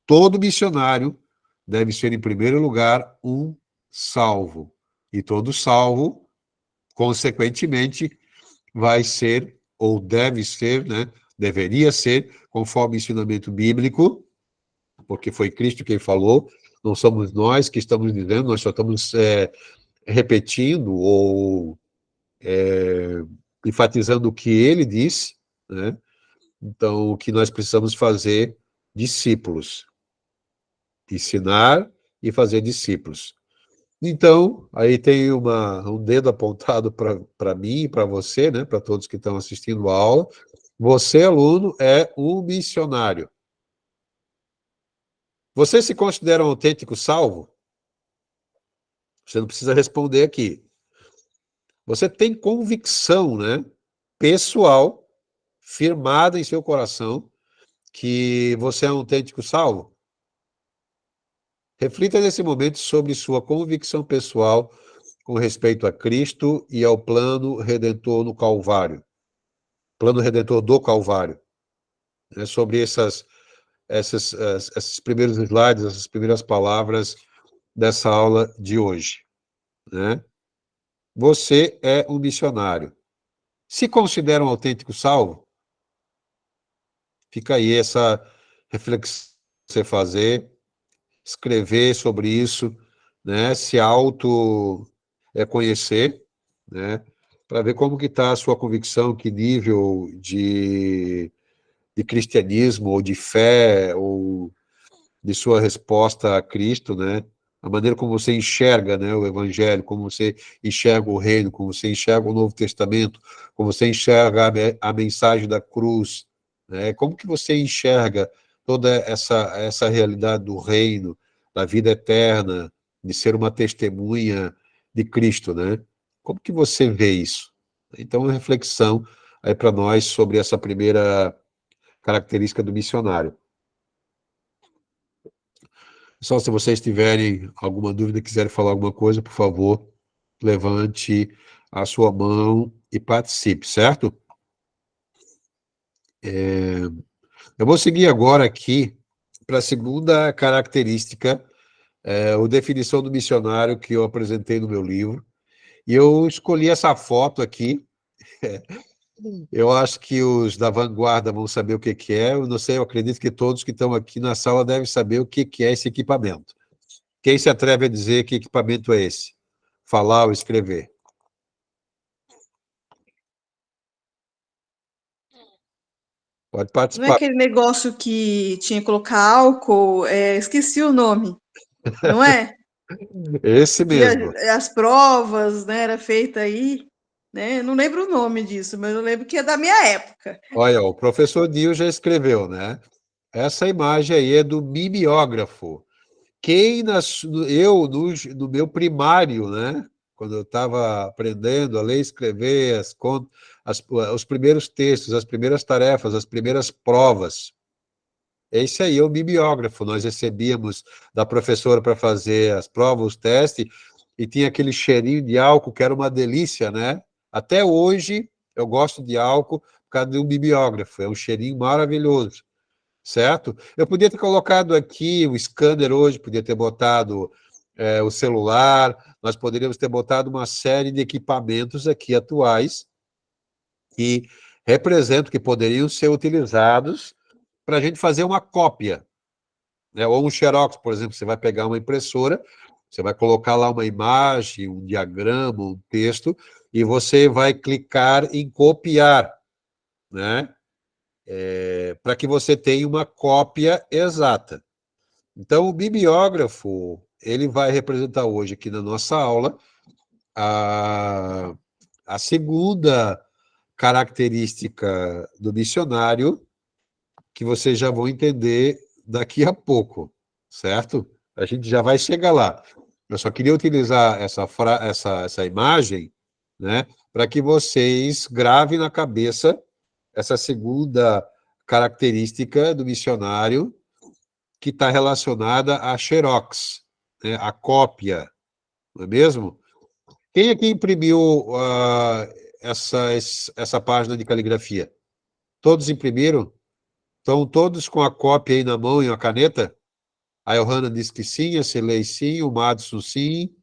todo missionário deve ser, em primeiro lugar, um salvo. E todo salvo, consequentemente, vai ser, ou deve ser, né, deveria ser, conforme o ensinamento bíblico, porque foi Cristo quem falou, não somos nós que estamos dizendo, nós só estamos repetindo ou enfatizando o que ele disse, né? Então, o que nós precisamos fazer? Discípulos. Ensinar e fazer discípulos. Então, aí tem um dedo apontado para mim e para você, né? Para todos que estão assistindo a aula. Você, aluno, é um missionário. Você se considera um autêntico salvo? Você não precisa responder aqui. Você tem convicção, né, pessoal, firmada em seu coração, que você é um autêntico salvo? Reflita nesse momento sobre sua convicção pessoal com respeito a Cristo e ao plano redentor no Calvário. Plano redentor do Calvário. Né, sobre esses primeiros slides, essas primeiras palavras dessa aula de hoje. Né? Você é um missionário. Se considera um autêntico salvo? Fica aí essa reflexão para você fazer, escrever sobre isso, né? Se auto conhecer, né? Para ver como que está a sua convicção, que nível de cristianismo, ou de fé, ou de sua resposta a Cristo, né? A maneira como você enxerga, né, o Evangelho, como você enxerga o Reino, como você enxerga o Novo Testamento, como você enxerga a mensagem da cruz, né? Como que você enxerga toda essa realidade do Reino, da vida eterna, de ser uma testemunha de Cristo, né? Como que você vê isso? Então, uma reflexão aí para nós sobre essa primeira característica do missionário. Pessoal, se vocês tiverem alguma dúvida, quiserem falar alguma coisa, por favor, levante a sua mão e participe, certo? Eu vou seguir agora aqui para a segunda característica, ou definição do missionário que eu apresentei no meu livro. E eu escolhi essa foto aqui. Eu acho que os da vanguarda vão saber o que que é. Eu não sei, eu acredito que todos que estão aqui na sala devem saber o que que é esse equipamento. Quem se atreve a dizer que equipamento é esse? Falar ou escrever? Pode Não é participar. aquele negócio que tinha que colocar álcool, esqueci o nome, não é? Esse Que mesmo. as provas, né, era feita aí, né? Não lembro o nome disso, mas eu lembro que é da minha época. Olha, o professor Nil já escreveu, né? Essa imagem aí é do mimeógrafo. No meu primário, né? Quando eu estava aprendendo a ler e escrever os primeiros textos, as primeiras tarefas, as primeiras provas. Esse aí é o mimeógrafo. Nós recebíamos da professora para fazer as provas, os testes, e tinha aquele cheirinho de álcool que era uma delícia, né? Até hoje eu gosto de álcool por causa do mimeógrafo. É um cheirinho maravilhoso, certo? Eu podia ter colocado aqui o scanner hoje, podia ter botado o celular, nós poderíamos ter botado uma série de equipamentos aqui atuais que representam, que poderiam ser utilizados para a gente fazer uma cópia, né? Ou um xerox, por exemplo, você vai pegar uma impressora, você vai colocar lá uma imagem, um diagrama, um texto, e você vai clicar em copiar, né? Para que você tenha uma cópia exata. Então, o bibliógrafo, ele vai representar hoje aqui na nossa aula a segunda característica do missionário, que vocês já vão entender daqui a pouco, certo? A gente já vai chegar lá. Eu só queria utilizar essa imagem, né, para que vocês gravem na cabeça essa segunda característica do missionário, que está relacionada à xerox, né, a cópia, não é mesmo? Quem aqui imprimiu essa página de caligrafia? Todos imprimiram? Estão todos com a cópia aí na mão e uma caneta? A Johanna disse que sim, a Celei sim, o Madison sim,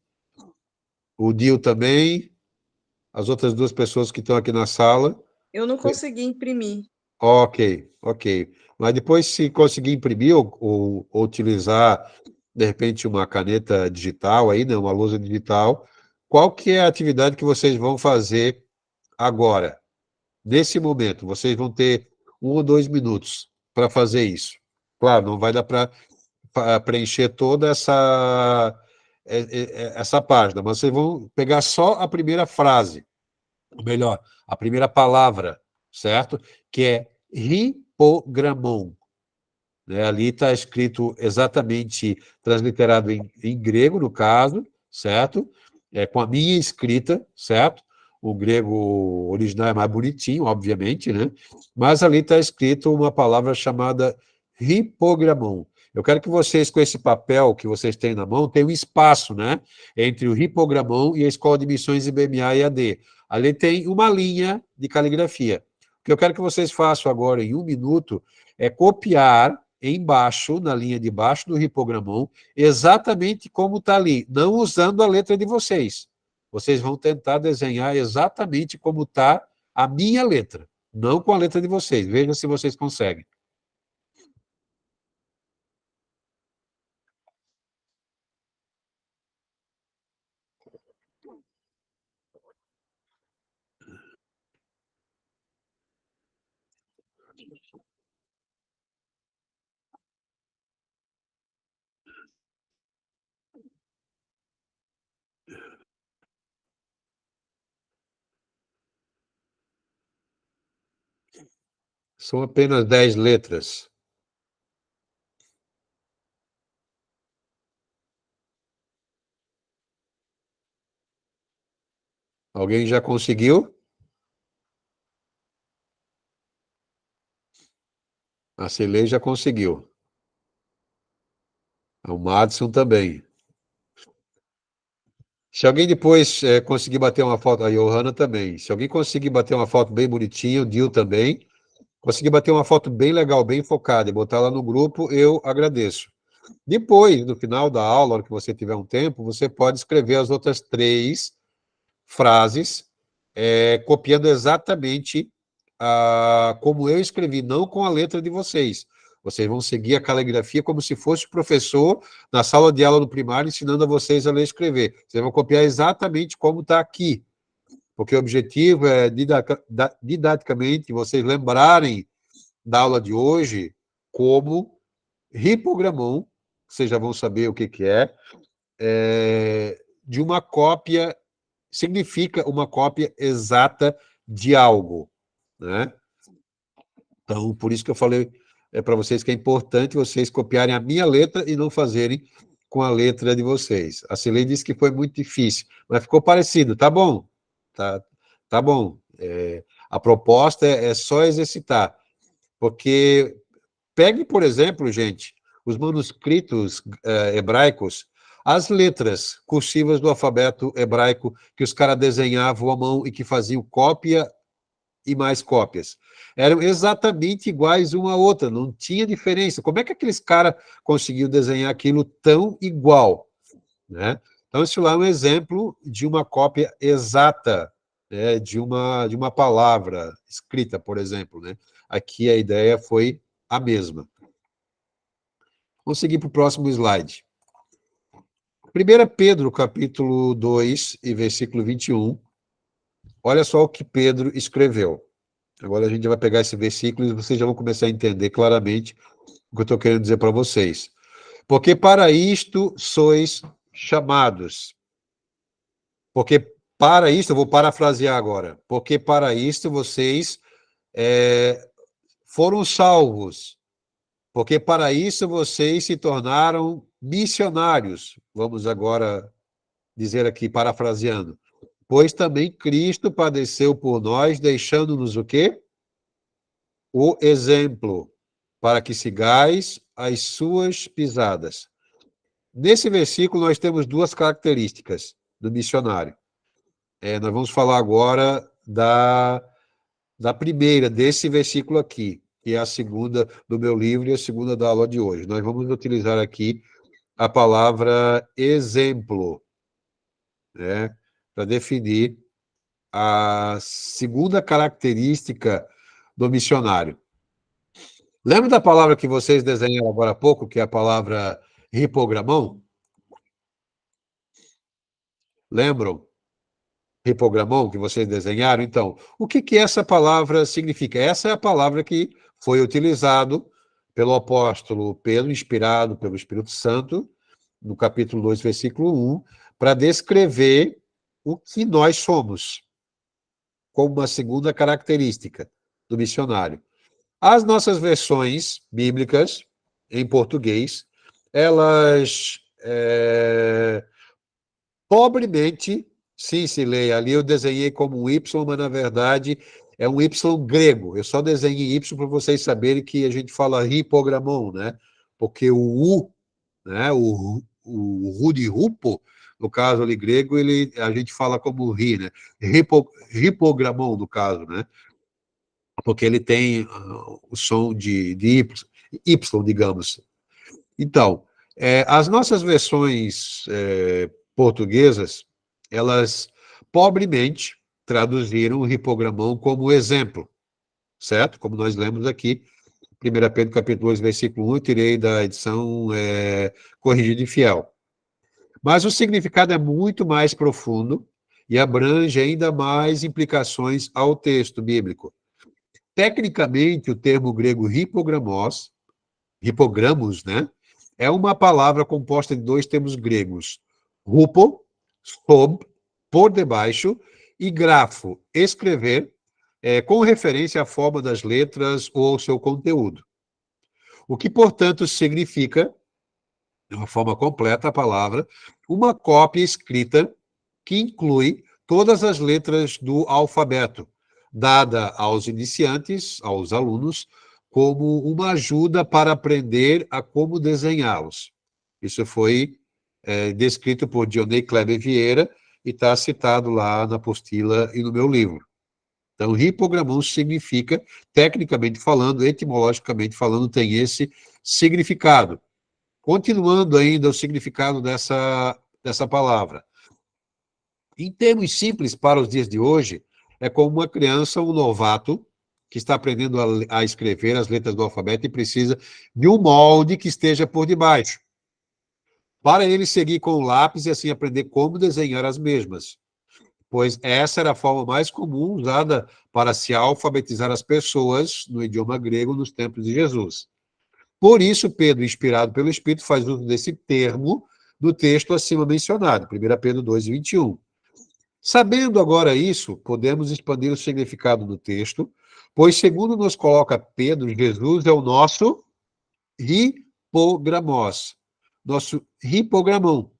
o Dil também, as outras duas pessoas que estão aqui na sala. Eu não consegui imprimir. Ok, ok. Mas depois, se conseguir imprimir ou utilizar, de repente, uma caneta digital aí, né, uma lousa digital, qual que é a atividade que vocês vão fazer agora? Nesse momento, vocês vão ter 1 ou 2 minutos para fazer isso. Claro, não vai dar para preencher toda essa página, mas vocês vão pegar só a primeira frase, ou melhor, a primeira palavra, certo? Que é hipogramon. Né? Ali está escrito exatamente, transliterado em grego, no caso, certo? Com a minha escrita, certo? O grego original é mais bonitinho, obviamente, né? Mas ali está escrito uma palavra chamada hipogramon. Eu quero que vocês, com esse papel que vocês têm na mão, tenham um espaço, né? Entre o hipogramon e a Escola de Missões IBMA e AD. Ali tem uma linha de caligrafia. O que eu quero que vocês façam agora, em 1 minuto, é copiar embaixo, na linha de baixo do hipogramon, exatamente como está ali, não usando a letra de vocês. Vocês vão tentar desenhar exatamente como está a minha letra, não com a letra de vocês. Veja se vocês conseguem. São apenas 10 letras. Alguém já conseguiu? A Celei já conseguiu. O Madison também. Se alguém depois conseguir bater uma foto, a Johanna também. Se alguém conseguir bater uma foto bem bonitinha, o Dil também, conseguir bater uma foto bem legal, bem focada e botar lá no grupo, eu agradeço. Depois, no final da aula, na hora que você tiver um tempo, você pode escrever as outras 3 frases, copiando exatamente como eu escrevi, não com a letra de vocês. Vocês vão seguir a caligrafia como se fosse o professor na sala de aula no primário ensinando a vocês a ler e escrever. Vocês vão copiar exatamente como está aqui, porque o objetivo é, didaticamente, vocês lembrarem da aula de hoje como hipogramon, vocês já vão saber o que de uma cópia, significa uma cópia exata de algo, né? Então, por isso que eu falei para vocês que é importante vocês copiarem a minha letra e não fazerem com a letra de vocês. A Celei disse que foi muito difícil, mas ficou parecido, tá bom? Tá bom. A proposta é só exercitar, porque pegue, por exemplo, gente, os manuscritos hebraicos, as letras cursivas do alfabeto hebraico que os caras desenhavam à mão e que faziam cópia e mais cópias. Eram exatamente iguais uma à outra, não tinha diferença. Como é que aqueles caras conseguiram desenhar aquilo tão igual? Né? Então, isso lá é um exemplo de uma cópia exata, né, de uma palavra escrita, por exemplo. Né? Aqui a ideia foi a mesma. Vamos seguir para o próximo slide. 1 Pedro, capítulo 2, e versículo 21. Olha só o que Pedro escreveu. Agora a gente vai pegar esse versículo e vocês já vão começar a entender claramente o que eu estou querendo dizer para vocês. Porque para isto sois chamados. Porque Para isto, eu vou parafrasear agora, porque para isto vocês foram salvos, porque para isso vocês se tornaram missionários. Vamos agora dizer aqui, parafraseando. Pois também Cristo padeceu por nós, deixando-nos o quê? O exemplo, para que sigais as suas pisadas. Nesse versículo, nós temos duas características do missionário. Nós vamos falar agora da primeira, desse versículo aqui, que é a segunda do meu livro e a segunda da aula de hoje. Nós vamos utilizar aqui a palavra exemplo, né, para definir a segunda característica do missionário. Lembra da palavra que vocês desenharam agora há pouco, que é a palavra hipogramão? Lembram? Hipogramão, que vocês desenharam? Então, o que essa palavra significa? Essa é a palavra que foi utilizado pelo apóstolo Pedro, inspirado pelo Espírito Santo, no capítulo 2, versículo 1, para descrever o que nós somos, como uma segunda característica do missionário. As nossas versões bíblicas, em português, elas pobremente, sim, se leia ali, eu desenhei como um Y, mas na verdade é um Y grego. Eu só desenhei Y para vocês saberem que a gente fala hipogramão, né? Porque o U, né? O Ru de Rupo, no caso ali grego, a gente fala como Ri, né? Hipogramão, no caso, né? Porque ele tem o som de Y, digamos. Então, as nossas versões portuguesas, elas pobremente traduziram o hipogramão como exemplo, certo? Como nós lemos aqui, 1 Pedro capítulo 2, versículo 1, eu tirei da edição Corrigida e Fiel. Mas o significado é muito mais profundo e abrange ainda mais implicações ao texto bíblico. Tecnicamente, o termo grego hipogramos, né, é uma palavra composta de dois termos gregos, rupo, sob, por debaixo, e grafo, escrever, com referência à forma das letras ou ao seu conteúdo. O que, portanto, significa, de uma forma completa a palavra, uma cópia escrita que inclui todas as letras do alfabeto, dada aos iniciantes, aos alunos, como uma ajuda para aprender a como desenhá-los. Isso foi descrito por Dionei Kleber Vieira e está citado lá na apostila e no meu livro. Então, hipogramão significa, tecnicamente falando, etimologicamente falando, tem esse significado. Continuando ainda o significado dessa palavra. Em termos simples para os dias de hoje, é como uma criança, um novato, que está aprendendo a escrever as letras do alfabeto e precisa de um molde que esteja por debaixo, para ele seguir com o lápis e assim aprender como desenhar as mesmas, pois essa era a forma mais comum usada para se alfabetizar as pessoas no idioma grego nos tempos de Jesus. Por isso, Pedro, inspirado pelo Espírito, faz uso desse termo no texto acima mencionado, 1 Pedro 2, 21. Sabendo agora isso, podemos expandir o significado do texto, pois, segundo nos coloca Pedro, Jesus é o nosso hipogramos, nosso hipogramão.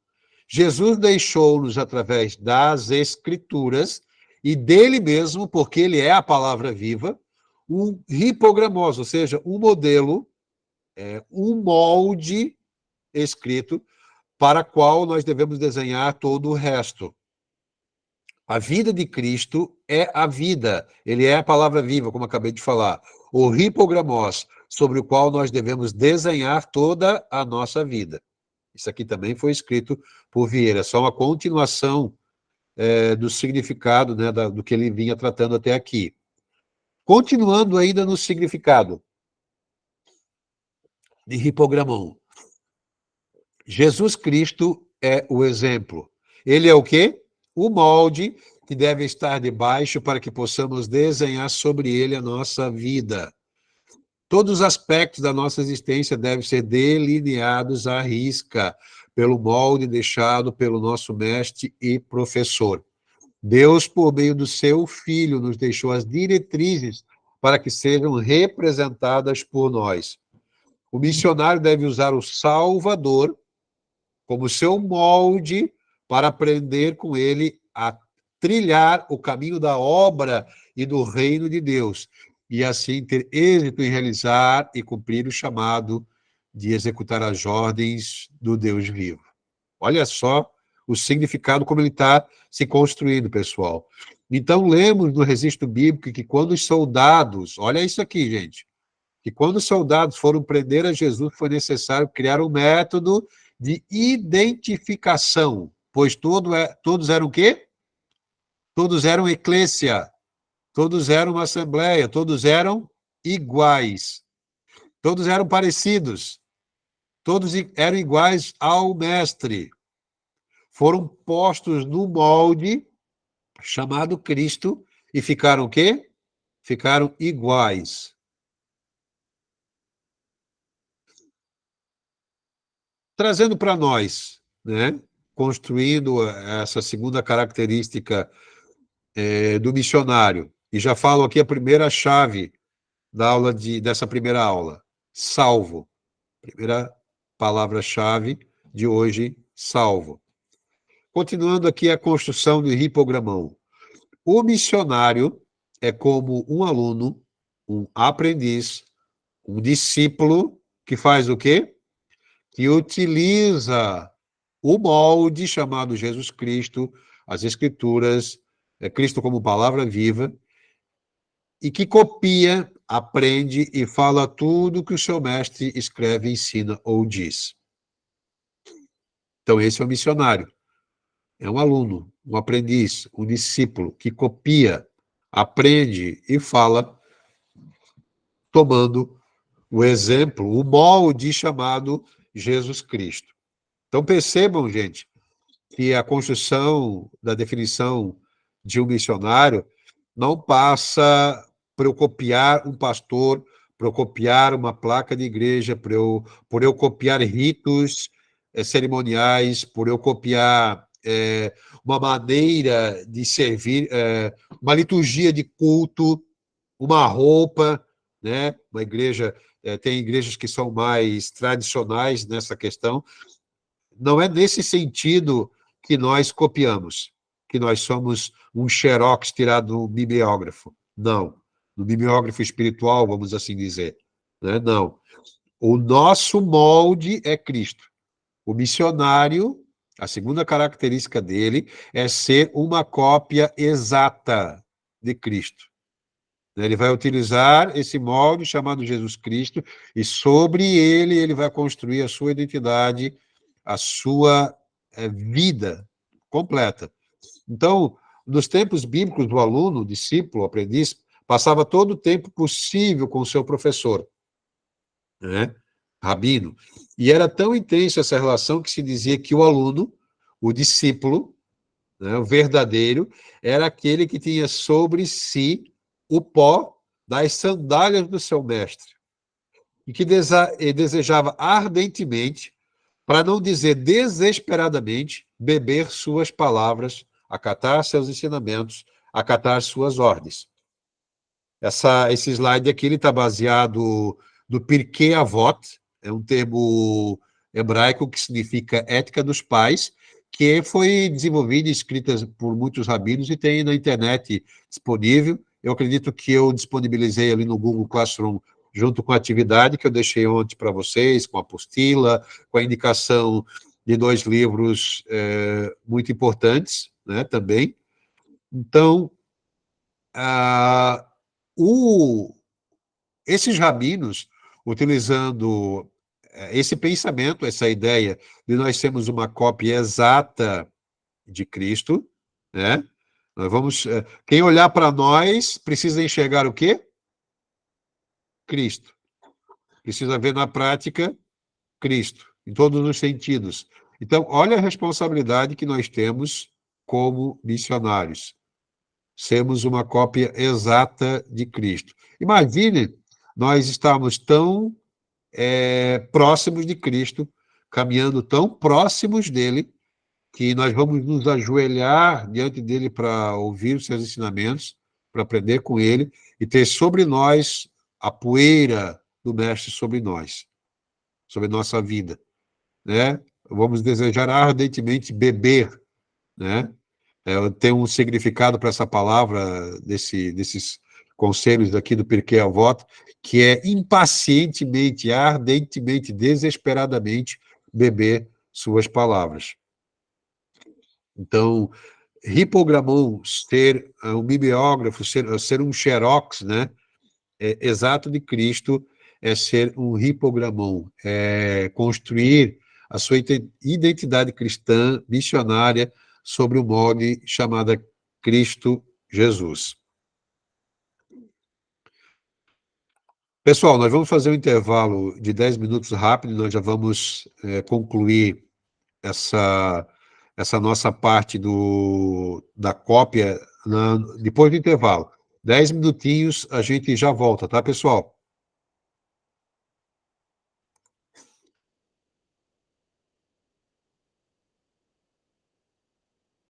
Jesus deixou-nos, através das Escrituras, e dele mesmo, porque ele é a palavra viva, um hipogramos, ou seja, um modelo, um molde escrito para qual nós devemos desenhar todo o resto. A vida de Cristo é a vida, ele é a palavra viva, como acabei de falar. O hipogramos, sobre o qual nós devemos desenhar toda a nossa vida. Isso aqui também foi escrito por Vieira, só uma continuação do significado, né, do que ele vinha tratando até aqui. Continuando ainda no significado de hipogramão. Jesus Cristo é o exemplo. Ele é o quê? O molde que deve estar debaixo para que possamos desenhar sobre ele a nossa vida. Todos os aspectos da nossa existência devem ser delineados à risca pelo molde deixado pelo nosso mestre e professor. Deus, por meio do seu Filho, nos deixou as diretrizes para que sejam representadas por nós. O missionário deve usar o Salvador como seu molde para aprender com ele a trilhar o caminho da obra e do reino de Deus, e assim ter êxito em realizar e cumprir o chamado de executar as ordens do Deus vivo. Olha só o significado, como ele está se construindo, pessoal. Então, lemos no registro bíblico que quando os soldados, olha isso aqui, gente, que quando os soldados foram prender a Jesus, foi necessário criar um método de identificação, pois todos eram o quê? Todos eram eclésia, todos eram uma assembleia, todos eram iguais, todos eram parecidos, todos eram iguais ao mestre. Foram postos no molde chamado Cristo e ficaram o quê? Ficaram iguais. Trazendo para nós, né? Construindo essa segunda característica do missionário. E já falo aqui a primeira chave dessa primeira aula. Salvo. Primeira palavra-chave de hoje, salvo. Continuando aqui a construção do hipogramão. O missionário é como um aluno, um aprendiz, um discípulo que faz o quê? Que utiliza o molde chamado Jesus Cristo, as Escrituras, Cristo como palavra viva, e que copia, aprende e fala tudo que o seu mestre escreve, ensina ou diz. Então, esse é o missionário. É um aluno, um aprendiz, um discípulo que copia, aprende e fala, tomando o exemplo, o molde chamado Jesus Cristo. Então, percebam, gente, que a construção da definição de um missionário não passa por eu copiar um pastor, por eu copiar uma placa de igreja, por eu copiar ritos cerimoniais, por eu copiar uma maneira de servir, uma liturgia de culto, uma roupa, né? Uma igreja, tem igrejas que são mais tradicionais nessa questão. Não é nesse sentido que nós copiamos, que nós somos um xerox tirado do mimeógrafo. Não. No mimeógrafo espiritual, vamos assim dizer. Né? Não. O nosso molde é Cristo. O missionário, a segunda característica dele é ser uma cópia exata de Cristo. Ele vai utilizar esse molde chamado Jesus Cristo e sobre ele vai construir a sua identidade, a sua vida completa. Então, nos tempos bíblicos, o aluno, o discípulo, o aprendiz, passava todo o tempo possível com o seu professor, né? Rabino. E era tão intensa essa relação que se dizia que o aluno, o discípulo, né, o verdadeiro, era aquele que tinha sobre si o pó das sandálias do seu mestre e que desejava ardentemente, para não dizer desesperadamente, beber suas palavras, acatar seus ensinamentos, acatar suas ordens. Esse slide aqui está baseado no Pirkei Avot, é um termo hebraico que significa ética dos pais, que foi desenvolvida e escrita por muitos rabinos e tem na internet disponível. Eu acredito que eu disponibilizei ali no Google Classroom junto com a atividade que eu deixei ontem para vocês, com a apostila, com a indicação de 2 livros muito importantes, né, também. Então, esses rabinos, utilizando esse pensamento, essa ideia de nós sermos uma cópia exata de Cristo, né? Nós vamos, quem olhar para nós precisa enxergar o quê? Cristo. Precisa ver na prática Cristo, em todos os sentidos. Então, olha a responsabilidade que nós temos como missionários. Sermos uma cópia exata de Cristo. Imagine nós estarmos tão próximos de Cristo, caminhando tão próximos dele, que nós vamos nos ajoelhar diante dele para ouvir os seus ensinamentos, para aprender com ele e ter sobre nós a poeira do Mestre sobre nós, sobre nossa vida, né? Vamos desejar ardentemente beber, né? Tem um significado para essa palavra, desses conselhos aqui do Pirkei Avot, que é impacientemente, ardentemente, desesperadamente beber suas palavras. Então, hipogramon, ser um bibliógrafo, ser um xerox, né? Exato de Cristo, é ser um hipogramon, é construir a sua identidade cristã missionária sobre o molde chamada Cristo Jesus. Pessoal, nós vamos fazer um intervalo de 10 minutos rápido, nós já vamos concluir essa nossa parte da cópia depois do intervalo. 10 minutinhos, a gente já volta, tá, pessoal?